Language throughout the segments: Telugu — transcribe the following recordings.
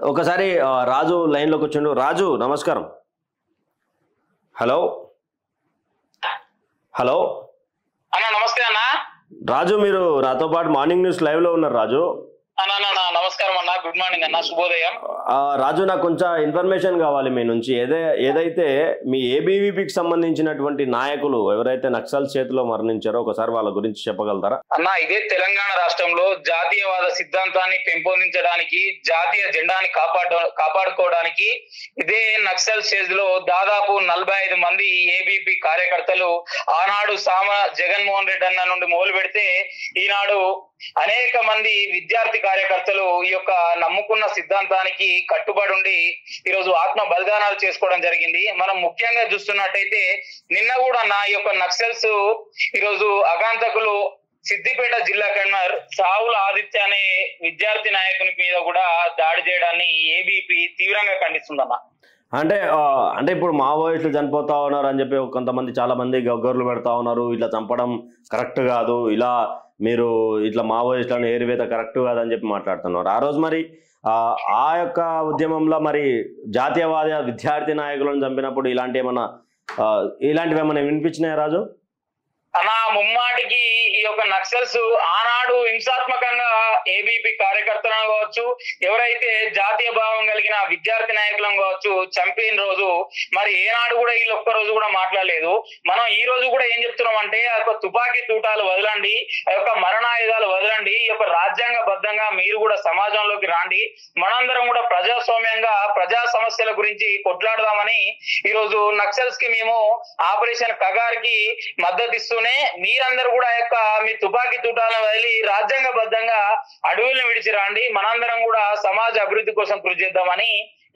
ఒకసారి రాజు లైన్లోకి వచ్చిండు. రాజు నమస్కారం. హలో హలో అన్న నమస్తే అన్న. రాజు మీరు నాతో పాటు మార్నింగ్ న్యూస్ లైవ్లో ఉన్నారు. రాజు అన్న నమస్కారం అన్న, గుడ్ మార్నింగ్ అన్న, శుభోదయం. రాజు నాకు కొంచెం ఇన్ఫర్మేషన్ కావాలి మీ నుంచి. ఏదైతే మీ ఏబీవీపీకి సంబంధించినటువంటి నాయకులు ఎవరైతే నక్సల్ చేతిలో మరణించారో ఒకసారి వాళ్ళ గురించి చెప్పగలుగుతారా? అన్న, ఇదే తెలంగాణ రాష్ట్రంలో జాతీయవాద సిద్ధాంతాన్ని పెంపొందించడానికి, జాతీయ జెండాని కాపాడుకోవడానికి ఇదే నక్సల్ స్టేజ్ లో దాదాపు 45 మంది ఏబీపీ కార్యకర్తలు ఆనాడు జగన్మోహన్ రెడ్డి అన్న నుండి మొదలు పెడితే ఈనాడు అనేక మంది విద్యార్థి కార్యకర్తలు ఈ యొక్క నమ్ముకున్న సిద్ధాంతానికి కట్టుబడి ఉండి ఈరోజు ఆత్మ బలిదానాలు చేసుకోవడం జరిగింది. మనం ముఖ్యంగా చూస్తున్నట్టయితే నిన్న కూడా ఈ యొక్క నక్సల్స్ ఈరోజు అగాంతకులు సిద్దిపేట జిల్లా కన్వీనర్ సావుల ఆదిత్య అనే విద్యార్థి నాయకుని మీద కూడా దాడి చేయడాన్ని ఏబీపీ తీవ్రంగా ఖండిస్తుందన్న. అంటే ఇప్పుడు మావోయిస్టులు చనిపోతా ఉన్నారు అని చెప్పి కొంతమంది చాలా మంది గగ్గర్లు పెడతా ఉన్నారు. ఇట్లా చంపడం కరెక్ట్ కాదు, ఇలా మీరు ఇట్లా మావోయిస్టులను ఏరివేత కరెక్ట్ కాదని చెప్పి మాట్లాడుతున్నారు. ఆ రోజు మరి ఆ యొక్క ఉద్యమంలో మరి జాతీయవాద విద్యార్థి నాయకులను చంపినప్పుడు ఇలాంటివి ఏమైనా వినిపించినాయా రాజు? అన్న, ముమ్మాటికి ఈ యొక్క నక్సల్స్ ఆనాడు హింసాత్మకంగా ఏబీపీ కార్యకర్తలను కావచ్చు, ఎవరైతే జాతీయ భావం కలిగిన విద్యార్థి నాయకులను కావచ్చు చంపిన రోజు మరి ఏనాడు కూడా వీళ్ళు ఒక్క రోజు కూడా మాట్లాడలేదు. మనం ఈ రోజు కూడా ఏం చెప్తున్నాం అంటే ఆ యొక్క తుపాకీ తూటాలు వదలండి, ఆ యొక్క మరణాయుధాలు వదలండి, ఈ యొక్క రాజ్యాంగబద్ధంగా మీరు కూడా సమాజంలోకి రాండి, మనందరం కూడా ప్రజాస్వామ్యంగా ప్రజా సమస్యల గురించి కొట్లాడదామని ఈ రోజు నక్సల్స్ కి మేము ఆపరేషన్ కగార్కి మద్దతు ఇస్తూనే మీరందరూ కూడా మీ తుపాకీ తూటాలను వదిలి రాజ్యాంగబద్ధంగా అడవులను విడిచి రాండి, మనందరం కూడా సమాజ అభివృద్ధి కోసం కృషి చేద్దామని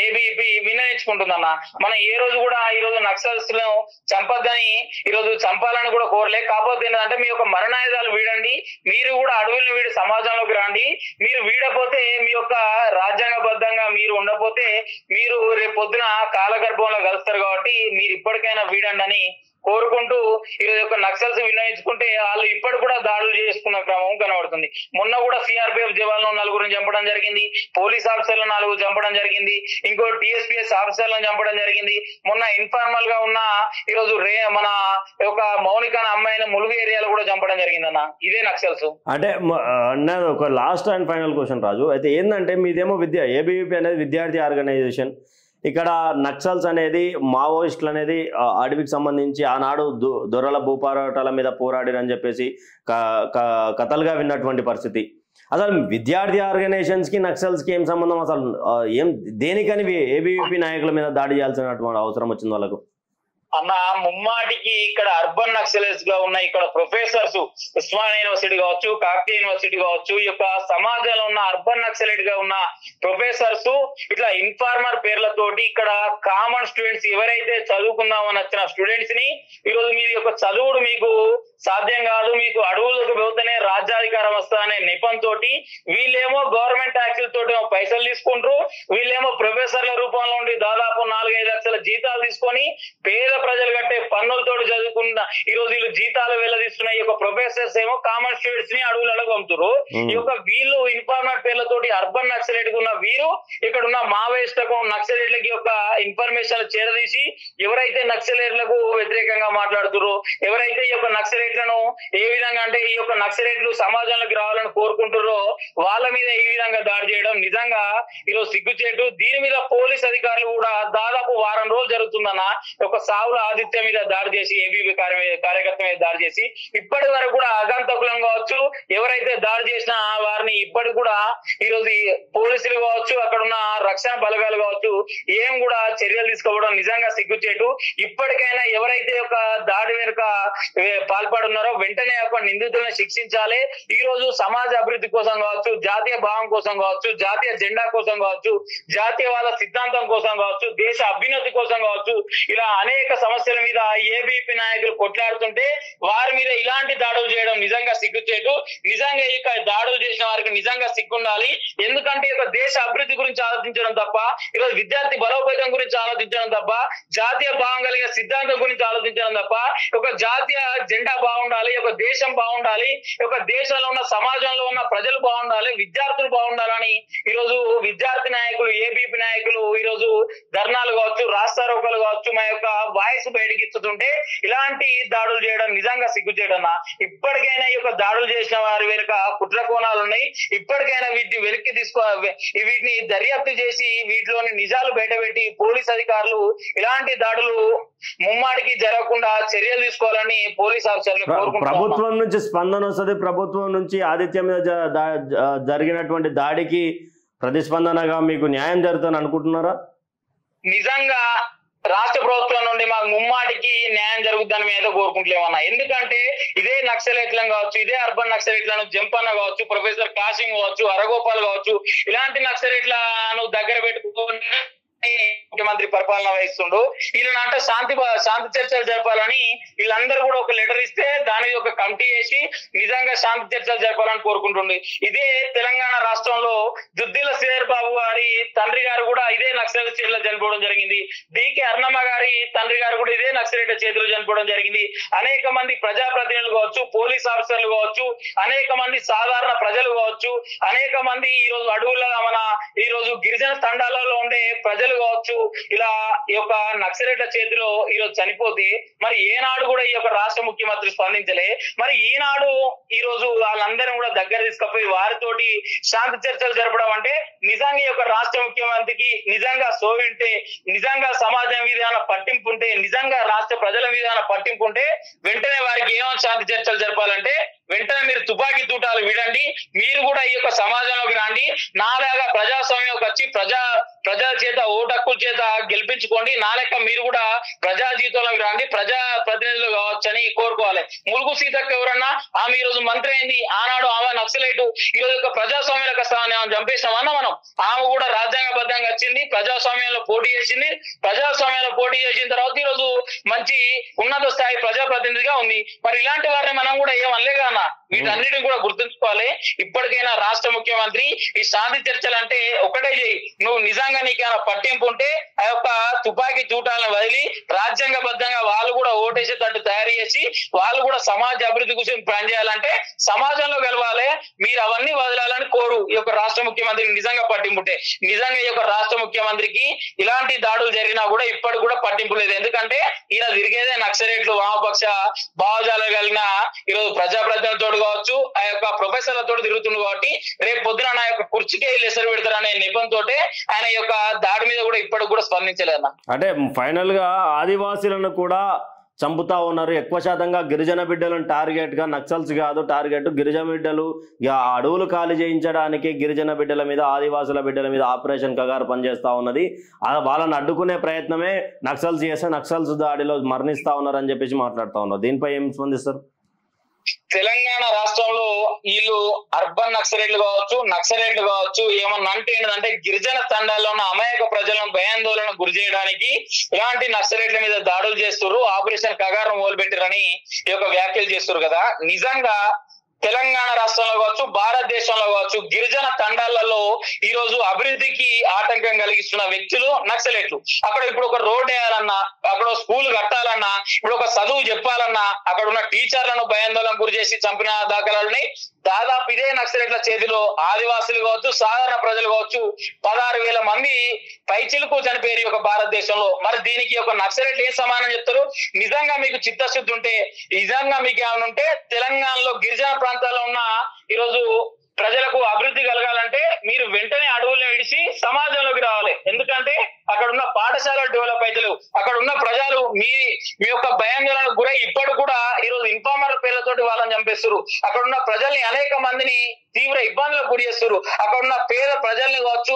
ఏబీపీ విన్నవించుకుంటుందన్న. మనం ఏ రోజు కూడా ఈ రోజు నక్సల్స్ ను చంపద్దని ఈ రోజు చంపాలని కూడా కోరలే. కాకపోతే ఏంటంటే మీ యొక్క మరణాయుధాలు వీడండి, మీరు కూడా అడవులను వీడి సమాజంలోకి రండి, మీరు వీడపోతే మీ యొక్క రాజ్యాంగబద్ధంగా మీరు ఉండకపోతే మీరు రేపు పొద్దున కాలగర్భంలో కలుస్తారు కాబట్టి మీరు ఇప్పటికైనా వీడండి అని కోరుకుంటూ ఈరోజు యొక్క నక్సల్స్ విన్నవించుకుంటే వాళ్ళు ఇప్పటి కూడా దాడులు చేసుకున్న క్రమం కనబడుతుంది. మొన్న కూడా సిఆర్పిఎఫ్ జవాన్లు 4 చంపడం జరిగింది, పోలీస్ ఆఫీసర్లు 4 చంపడం జరిగింది, ఇంకో టిఎస్పిఎస్ ఆఫీసర్లను చంపడం జరిగింది. మొన్న ఇన్ఫార్మల్ గా ఉన్న ఈరోజు మన యొక్క మౌనిక అమ్మాయిని ములుగు ఏరియాలో కూడా చంపడం జరిగిందన్న ఇదే నక్సల్స్. అంటే ఒక లాస్ట్ అండ్ ఫైనల్ క్వశ్చన్ రాజు, అయితే ఏంటంటే మీదేమో ఏబీవీపీ అనేది విద్యార్థి ఆర్గనైజేషన్, ఇక్కడ నక్సల్స్ అనేది మావోయిస్టులు అనేది అడవికి సంబంధించి ఆనాడు దొరల భూపోరాటాల మీద పోరాడిరని చెప్పేసి కథలుగా విన్నటువంటి పరిస్థితి. అసలు విద్యార్థి ఆర్గనైజేషన్స్కి నక్సల్స్కి ఏం సంబంధం? అసలు దేనికని ఏబీవీపీ నాయకుల మీద దాడి చేయాల్సినటువంటి అవసరం వచ్చింది వాళ్ళకు? అన్న, ముమ్మాటికి ఇక్కడ అర్బన్ నక్సలైట్స్ గా ఉన్న ఇక్కడ ప్రొఫెసర్స్ ఉస్మానియా యూనివర్సిటీ కావచ్చు, కాకతీయ యూనివర్సిటీ కావచ్చు, ఈ యొక్క సమాజంలో ఉన్న అర్బన్ నక్సలైట్ గా ఉన్న ప్రొఫెసర్స్ ఇట్లా ఇన్ఫార్మర్ పేర్లతోటి ఇక్కడ కామన్ స్టూడెంట్స్ ఎవరైతే చదువుకుందామని వచ్చిన స్టూడెంట్స్ ని ఈరోజు మీ యొక్క చదువుడు మీకు సాధ్యం కాదు, మీకు అడవులకు పోతేనే రాజ్యాధికారం వస్తుందనే నెపంతో వీళ్ళేమో గవర్నమెంట్ ట్యాక్సుల తోటి పైసలు తీసుకుంటారు, వీళ్ళేమో ప్రొఫెసర్ల రూపంలో ఉండి దాదాపు 4-5 లక్షల జీతాలు తీసుకొని పేద ప్రజలు కట్టే పన్నులతోటి చదువుకున్న ఈ రోజు వీళ్ళు జీతాలు వెళ్ళదీస్తున్న ఈ యొక్క ప్రొఫెసర్స్ ఏమో కామన్ స్టూడెంట్స్ ని అడవులలో పంపుతారు. ఈ యొక్క వీళ్ళు ఇన్ఫార్మర్ పేర్లతోటి అర్బన్ నక్సలైట్ ఉన్న వీరు ఇక్కడ ఉన్న మావోయిస్టులకు నక్సలైట్లకి యొక్క ఇన్ఫర్మేషన్ చేరదీసి ఎవరైతే నక్సలైట్లకు వ్యతిరేకంగా మాట్లాడుతారో, ఎవరైతే ఈ యొక్క నక్సలైట్లను ఏ విధంగా అంటే ఈ యొక్క నక్సలైట్లు సమాజంలోకి రావాలని కోరుకుంటారో వాళ్ళ మీద ఈ విధంగా దాడి చేయడం నిజంగా ఈరోజు సిగ్గుచేటు. దీని మీద పోలీస్ అధికారులు కూడా దాదాపు వారం రోజులు జరుగుతుందన్న ఒక సావుల ఆదిత్య మీద దాడి చేసి ఏబీవీ కార్యకర్త మీద దాడి చేసి ఇప్పటి వరకు కూడా అగంతకులం కావచ్చు ఎవరైతే దాడి చేసిన వారిని ఇప్పటికి కూడా ఈరోజు పోలీసులు కావచ్చు అక్కడ ఉన్న రక్షణ బలగాలు కావచ్చు ఏం కూడా చర్యలు తీసుకోవడం నిజంగా సిగ్గుచేటు. ఇప్పటికైనా ఎవరైతే ఒక దాడి వెనుక పాల్పడున్నారో వెంటనే ఒక నిందితులను శిక్షించాలి. ఈ రోజు సమాజ అభివృద్ధి కోసం కావచ్చు, జాతీయ భావం కోసం కావచ్చు, జాతీయ జెండా కోసం కావచ్చు, జాతీయవాద సిద్ధాంతం కోసం కావచ్చు, దేశ అభ్యున్నతి కోసం కావచ్చు, ఇలా అనేక సమస్యల మీద ఏబీపీ నాయకులు కొట్లాడుతుంటే వారి మీద ఇలాంటి దాడులు చేయడం నిజంగా సిగ్గుచేటు. నిజంగా ఇక దాడులు చేసిన వారికి నిజంగా సిగ్గుండాలి. ఎందుకంటే ఒక దేశ అభివృద్ధి గురించి ఆలోచించడం తప్ప, ఈరోజు విద్యార్థి బలోపేతం గురించి ఆలోచించడం తప్ప, జాతీయ భావం కలిగిన సిద్ధాంతం గురించి ఆలోచించడం తప్ప, ఒక జాతీయ జెండా బాగుండాలి, ఒక దేశం బాగుండాలి, ఒక దేశంలో ఉన్న సమాజంలో ఉన్న ప్రజలు బాగుండాలి, విద్యార్థులు బాగుండాలని ఈరోజు విద్యార్థి నాయకులు ధర్నాలు కావచ్చు, రాస్తారోకలు కావచ్చు, మా యొక్క వాయిస్ బయటకి ఇస్తుంటే ఇలాంటి దాడులు చేయడం నిజంగా సిగ్గుచేటన్నా. ఇప్పటికైనా ఈ యొక్క దాడులు చేసిన వారి వెనుక కుట్ర కోణాలు ఉన్నాయి. ఇప్పటికైనా వీటిని వెనక్కి వీటిని దర్యాప్తు చేసి వీటిలోని నిజాలు బయటపెట్టి పోలీస్ అధికారులు ఇలాంటి దాడులు ముమ్మాటికి జరగకుండా చర్యలు తీసుకోవాలని పోలీస్ ఆఫీసర్లు కోరుకుంటున్నారు. ప్రభుత్వం నుంచి స్పందన వస్తుంది. ప్రభుత్వం నుంచి ఆదిత్య మీద జరిగినటువంటి దాడికి ప్రతిస్పందనగా మీకు న్యాయం జరుగుతుందని అనుకుంటున్నారా? నిజంగా రాష్ట్ర ప్రభుత్వం నుండి మాకు ముమ్మాటికి న్యాయం జరుగుతుందని మేము ఏదో కోరుకుంటలేమన్నా. ఎందుకంటే ఇదే నక్సలైట్లను కావచ్చు, ఇదే అర్బన్ నక్సలైట్లను జంపన్న కావచ్చు, ప్రొఫెసర్ కాసిం కావచ్చు, అరగోపాల్ కావచ్చు, ఇలాంటి నక్సలైట్లను దగ్గర పెట్టుకొని ముఖ్యమంత్రి పరిపాలన వహిస్తుండు. వీళ్ళనంటే శాంతి చర్చలు జరపాలని వీళ్ళందరూ కూడా ఒక లెటర్ ఇస్తే దానికి ఒక కమిటీ వేసి నిజంగా శాంతి చర్చలు జరపాలని కోరుకుంటుండే. ఇదే తెలంగాణ రాష్ట్రంలో దుద్దిల శ్రీధర్ బాబు గారి తండ్రి గారు కూడా ఇదే నక్సలైట్ చేతిలో చనిపోవడం జరిగింది. డికే అర్ణమ్మ గారి తండ్రి గారు కూడా ఇదే నక్సలైట్ చేతిలో చనిపోవడం జరిగింది. అనేక మంది ప్రజాప్రతినిధులు కావచ్చు, పోలీస్ ఆఫీసర్లు కావచ్చు, అనేక మంది సాధారణ ప్రజలు కావచ్చు, అనేక మంది ఈ రోజు అడవుల ఈ రోజు గిరిజన తండాలలో ఉండే ప్రజలు కావచ్చు, ఇలా ఈ యొక్క నక్సలైట్ల చేతిలో ఈ రోజు చనిపోతే మరి ఏనాడు కూడా ఈ యొక్క రాష్ట్ర ముఖ్యమంత్రి స్పందించలే. మరి ఈనాడు ఈ రోజు వాళ్ళందరం కూడా దగ్గర తీసుకుపోయి వారితోటి శాంతి చర్చలు జరపడం అంటే నిజంగా ఈ యొక్క రాష్ట్ర ముఖ్యమంత్రికి నిజంగా సోవింటే, నిజంగా సమాజం మీద పట్టింపు ఉంటే, నిజంగా రాష్ట్ర ప్రజల మీద పట్టింపు ఉంటే వెంటనే వారికి ఏమో శాంతి చర్చలు జరపాలంటే వెంటనే మీరు తుపాకీ తూటాలు విడండి. మీరు కూడా ఈ యొక్క సమాజంలోకి రండి. నాలాగా ప్రజాస్వామ్యంలోకి వచ్చి ప్రజల చేత ఓటు హక్కుల చేత గెలిపించుకోండి. నా లెక్క మీరు కూడా ప్రజా జీవితంలోకి రండి, ప్రజా ప్రతినిధులు కావచ్చు అని కోరుకోవాలి. ములుగు సీతక్క ఎవరన్నా ఆమె ఈ రోజు మంత్రి అయింది, ఆనాడు ఆమె నక్సలైట్. ఈ రోజు యొక్క ప్రజాస్వామ్యంలోకి వస్తామని ఆమె చంపేసామన్నా మనం. ఆమె కూడా రాజ్యాంగబద్ధంగా వచ్చింది, ప్రజాస్వామ్యంలో పోటీ చేసింది. ప్రజాస్వామ్యంలో పోటీ చేసిన తర్వాత ఈ రోజు మంచి ఉన్నత స్థాయి ప్రజాప్రతినిధిగా ఉంది. మరి ఇలాంటి వారిని మనం కూడా ఏమనలేగా అన్న. వీటన్నిటిని కూడా గుర్తుంచుకోవాలి. ఇప్పటికైనా రాష్ట్ర ముఖ్యమంత్రి ఈ శాంతి చర్చలు అంటే ఒకటే చేయి. నువ్వు నిజంగా నీకేమైనా పట్టింపు ఉంటే ఆ యొక్క తుపాకీ చూటాలను వదిలి రాజ్యాంగబద్ధంగా వాళ్ళు కూడా ఓటేసేటట్టు తయారు చేసి వాళ్ళు కూడా సమాజ అభివృద్ధి కోసం పనిచేయాలంటే సమాజంలో గెలవాలి. మీరు అవన్నీ వదలాలని కోరు ఈ యొక్క రాష్ట్ర ముఖ్యమంత్రికి నిజంగా పట్టింపు ఉంటే. నిజంగా ఈ యొక్క రాష్ట్ర ముఖ్యమంత్రికి ఇలాంటి దాడులు జరిగినా కూడా ఇప్పటికి కూడా పట్టింపు లేదు. ఎందుకంటే ఇలా తిరిగేదే నక్సలైట్లు, వామపక్ష భావజాలు కలిగిన ఈరోజు ప్రజాప్రతినిధులతో కావచ్చు, ఆ యొక్క ప్రొఫెసర్లతో తిరుగుతుంది. కాబట్టి రేపు పొద్దున నా యొక్క కుర్చీకే లెసరు పెడతారనే నిబంధనతో ఆయన యొక్క దాడి మీద కూడా ఇప్పటికి కూడా స్పందించలేదు. అంటే ఫైనల్ గా ఆదివాసీలను కూడా చంపుతా ఉన్నారు. ఎక్కువ శాతంగా గిరిజన బిడ్డలను టార్గెట్ గా, నక్సల్స్ కాదు టార్గెట్, గిరిజన బిడ్డలు అడవులు ఖాళీ చేయించడానికి గిరిజన బిడ్డల మీద, ఆదివాసుల బిడ్డల మీద ఆపరేషన్ కగారు పనిచేస్తా ఉన్నది. వాళ్ళని అడ్డుకునే ప్రయత్నమే నక్సల్స్ చేస్తే నక్సల్స్ దాడిలో మరణిస్తా ఉన్నారని చెప్పేసి మాట్లాడుతా ఉన్నారు. దీనిపై ఏం స్పందిస్తారు? తెలంగాణ రాష్ట్రంలో వీళ్ళు అర్బన్ నక్సలైట్లు కావచ్చు ఏమన్నా అంటే ఏంటంటే గిరిజన తండాల్లో ఉన్న అమాయక ప్రజలను భయాందోళన గురి చేయడానికి ఇలాంటి నక్సలైట్ల మీద దాడులు చేస్తారు, ఆపరేషన్ కగారం మొదలుపెట్టారని ఈ యొక్క వ్యాఖ్యలు చేస్తారు కదా. నిజంగా తెలంగాణ రాష్ట్రంలో కావచ్చు, భారతదేశంలో కావచ్చు, గిరిజన తండాలలో ఈ రోజు అభివృద్ధికి ఆటంకం కలిగిస్తున్న వ్యక్తులు నక్సలైట్లు. అక్కడ ఇప్పుడు ఒక రోడ్ వేయాలన్నా, అక్కడ స్కూల్ కట్టాలన్నా, ఇప్పుడు ఒక చదువు చెప్పాలన్నా అక్కడ ఉన్న టీచర్లను భయాందోళన గురి చేసి చంపిన దాఖలాలున్నాయి. దాదాపు ఇదే నక్సలైట్ల చేతిలో ఆదివాసులు కావచ్చు, సాధారణ ప్రజలు కావచ్చు 16,000 మంది పైచిలకు చనిపోయారు ఒక భారతదేశంలో. మరి దీనికి ఒక నక్సలైట్లు ఏం సమానం చెప్తారు? నిజంగా మీకు చిత్తశుద్ధి ఉంటే, నిజంగా మీకు ఏమైనా ఉంటే తెలంగాణలో గిరిజన ప్రాంతాల్లో ఉన్న ఈరోజు ప్రజలకు అభివృద్ధి కలగాలంటే మీరు వెంటనే అడవులను విడిచి సమాజంలోకి రావాలి. ఎందుకంటే అక్కడ ఉన్న పాఠశాలలు డెవలప్ అవుతలేవు. అక్కడ ఉన్న ప్రజలు మీ యొక్క భయాందోళనకు గురై ఇప్పటికి కూడా ఈరోజు ఇన్ఫార్మర్ పేర్లతోటి వాళ్ళని చంపేస్తారు. అక్కడ ఉన్న ప్రజల్ని అనేక మందిని తీవ్ర ఇబ్బందులకు గురి చేస్తారు. అక్కడ ఉన్న పేద ప్రజల్ని కావచ్చు,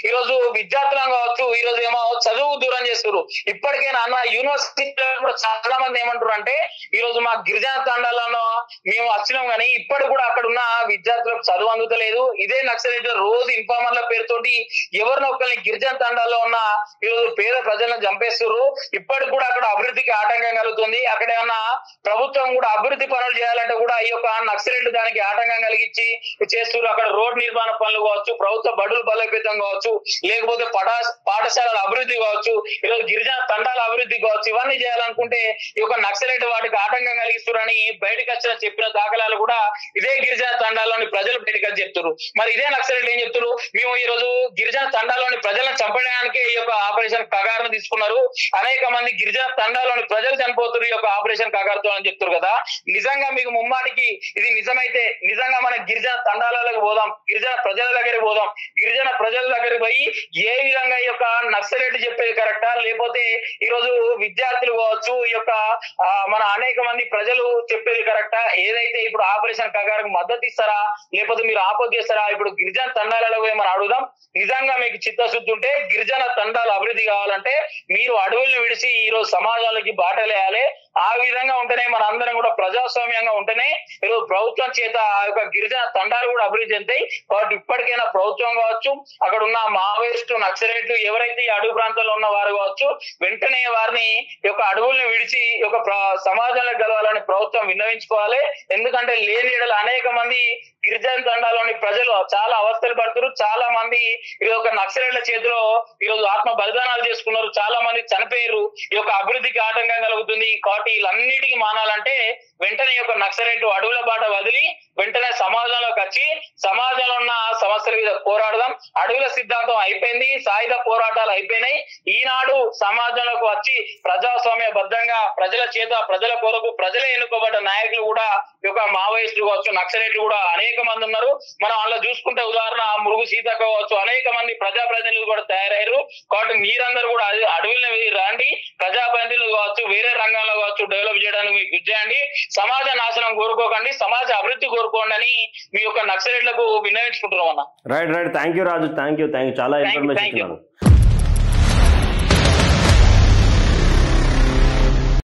ఈరోజు విద్యార్థులను కావచ్చు, ఈరోజు ఏమో చదువు దూరం చేస్తారు. ఇప్పటికైనా అన్న యూనివర్సిటీలో కూడా చాలా మంది ఏమంటారు అంటే ఈరోజు మా గిరిజన తండాలను మేము వచ్చినాం కానీ ఇప్పటికి కూడా అక్కడ ఉన్న విద్యార్థులకు చదువు అందుతలేదు. ఇదే నక్సలైట్ రోజు ఇన్ఫార్మర్ల పేరుతోటి ఎవరినో ఒకరిని గిరిజన తండాల్లో ఉన్న ఈరోజు పేద ప్రజలను చంపేస్తారు. ఇప్పటికి కూడా అక్కడ అభివృద్ధికి ఆటంకం కలుగుతుంది. అక్కడ ఏమన్నా ప్రభుత్వం కూడా అభివృద్ధి పనులు చేయాలంటే కూడా ఈ యొక్క నక్సలైట్ దానికి ఆటంకం కలిగించి చేస్తారు. అక్కడ రోడ్ నిర్మాణ పనులు కావచ్చు, ప్రభుత్వ బడులు బలోపేతం కావచ్చు, లేకపోతే పాఠశాలల అభివృద్ధి కావచ్చు, ఈరోజు గిరిజన తండాల అభివృద్ధి కావచ్చు, ఇవన్నీ చేయాలనుకుంటే ఈ యొక్క నక్సలైట్ వాటికి ఆటంకం కలిగిస్తున్నారని బయటకు వచ్చిన చెప్పిన దాఖలాలు కూడా ఇదే గిరిజన తండాల్లోని ప్రజలు బయటకు వచ్చి చెప్తారు. మరి ఇదే నక్సలైట్ ఏం చెప్తారు? మేము ఈ రోజు గిరిజన తండాల్లోని ప్రజలను చంపడానికి ఈ యొక్క ఆపరేషన్ కగారును తీసుకున్నారు. అనేక మంది గిరిజన తండాలోని ప్రజలు చనిపోతున్నారు ఈ యొక్క ఆపరేషన్ కగారుతో అని చెప్తారు కదా. నిజంగా మీకు ముమ్మాటికి ఇది నిజమైతే నిజంగా మన గిరిజన తండాలకు పోదాం, గిరిజన ప్రజల దగ్గరికి పోదాం. గిరిజన ప్రజల దగ్గరికి పోయి ఏ విధంగా ఈ యొక్క నక్సలైట్ చెప్పేది కరెక్టా, లేకపోతే ఈ రోజు విద్యార్థులు కావచ్చు, ఈ యొక్క మన అనేక మంది ప్రజలు చెప్పేది కరెక్టా, ఏదైతే ఇప్పుడు ఆపరేషన్ కగారుకు మద్దతు ఇస్తారా లేకపోతే మీరు ఆపోజ్ చేస్తారా? ఇప్పుడు గిరిజన తండాలలో పోయి మనం అడుగుదాం. నిజంగా మీకు చిత్తశుద్ధి ఉంటే గిరిజన తండాలు అభివృద్ధి కావాలంటే మీరు అడవులను విడిచి ఈ రోజు సమాజాలకి బాటలేయాలి. ఆ విధంగా ఉంటేనే మన అందరం కూడా ప్రజాస్వామ్యంగా ఉంటేనే ఈరోజు ప్రభుత్వం చేత ఆ యొక్క గిరిజన తండాలు కూడా అభివృద్ధి చెందాయి. కాబట్టి ఇప్పటికైనా ప్రభుత్వం కావచ్చు, అక్కడ ఉన్న మావోయిస్టు నక్సలైట్లు ఎవరైతే ఈ అడవి ప్రాంతంలో ఉన్న వారు కావచ్చు, వెంటనే వారిని ఈ యొక్క అడవుల్ని విడిచి ఈ యొక్క సమాజంలో గెలవాలని ప్రభుత్వం విన్నవించుకోవాలి. ఎందుకంటే లేని ఎడల అనేక మంది గిరిజన తండాలోని ప్రజలు చాలా అవస్థలు పడుతున్నారు. చాలా మంది ఈ యొక్క నక్సలైట్ల చేతిలో ఈ రోజు ఆత్మ బలిదానాలు చేసుకున్నారు. చాలా మంది చనిపోయారు. ఈ యొక్క అభివృద్ధికి ఆటంకం కలుగుతుంది. కాబట్టి వీళ్ళన్నిటికీ మానాలంటే వెంటనే ఈ యొక్క నక్సలైట్ అడవుల బాట వదిలి వెంటనే సమాజంలోకి వచ్చి సమాజంలో ఉన్న సమస్యల మీద పోరాడదాం. అడవుల సిద్ధాంతం అయిపోయింది, సాయుధ పోరాటాలు అయిపోయినాయి. ఈనాడు సమాజంలోకి వచ్చి ప్రజాస్వామ్య బద్దంగా ప్రజల చేత ప్రజల కొరకు ప్రజలే ఎన్నుకోబడ్డ నాయకులు కూడా ఈ యొక్క మావోయిస్టులు కావచ్చు, నక్సలైట్లు కూడా అనేక మంది ఉన్నారు. మనం అలా చూసుకుంటే ఉదాహరణ మురుగు సీతక్క కావచ్చు, అనేక మంది ప్రజాప్రతినిధులు కూడా తయారయ్యారు. కాబట్టి మీరందరూ కూడా అడవుల్ని రండి, ప్రజాప్రతినిధులు కావచ్చు, వేరే రంగాల్లో కావచ్చు డెవలప్ చేయడానికి మీకు కృషి చేయండి. సమాజ నాశనం కోరుకోకండి, సమాజ అభివృద్ధి కోరుకోండి అని మీ యొక్క నక్సలైట్లకు విన్నవించుకుంటున్నాం అన్న. Right thank you Raju, thank you చాలా ఇన్ఫర్మేషన్ ఇచ్చినారు.